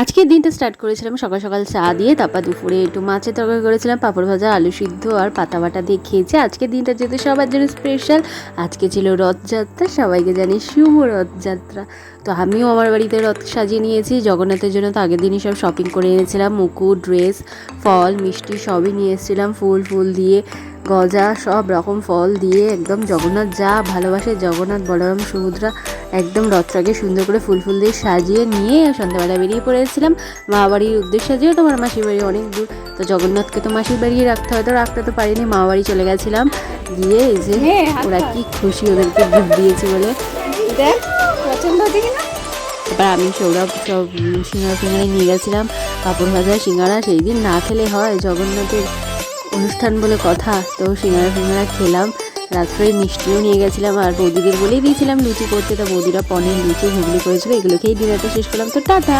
আজকের দিনটা স্টার্ট করেছিলাম সকাল সকাল চা দিয়ে, তারপর দুপুরে একটু মাছের তরকারি করেছিলাম, পাঁপড় ভাজা, আলু সিদ্ধ আর পাতা বাটা দিয়ে খেয়েছি। আজকের দিনটা যেহেতু সবার জন্য স্পেশাল, আজকে ছিল রথযাত্রা, সবাইকে জানি শুভ রথযাত্রা। তো আমিও আমার বাড়িতে রথ সাজিয়ে নিয়েছি জগন্নাথের জন্য। তো আগের দিনই সব শপিং করে এনেছিলাম, মুকুট, ড্রেস, ফল, মিষ্টি সবই নিয়ে এসেছিলাম, ফুল দিয়ে, গজা, সব রকম ফল দিয়ে একদম জগন্নাথ যা ভালোবাসে, জগন্নাথ, বলরাম, সুভদ্রা, একদম রথটাকে সুন্দর করে ফুল দিয়ে সাজিয়ে নিয়ে সন্ধ্যাবেলা বেরিয়ে পড়েছিলাম মা বাড়ির উদ্দেশ্যে। যেহেতু আমার মাসির বাড়ি অনেক দূর, তো জগন্নাথকে তো মাসির বাড়ি রাখতে তো পারিনি, মা বাড়ি চলে গেছিলাম। গিয়ে এই যে ওরা কি খুশি, ওদেরকে গিফট দিয়েছি বলে। পছন্দ হচ্ছে কিনা। এবার আমি সৌরভ সব সিঙ্গারা নিয়ে গেছিলাম, পাঁপড় ভাজা, সিঙ্গারা। সেই দিন না খেলে হয়, জগন্নাথের অনুষ্ঠান বলে কথা। তো সিঙ্গারা খেলাম, রাত্রে মিষ্টিও নিয়ে গেছিলাম। আর বৌদিদের বলেই দিয়েছিলাম লুচি করতে, তো বৌদিরা পনির, লুচি, ঘুগনি করেছিল। এগুলো খেয়েই ডিনারটা শেষ করলাম। তো টাটা।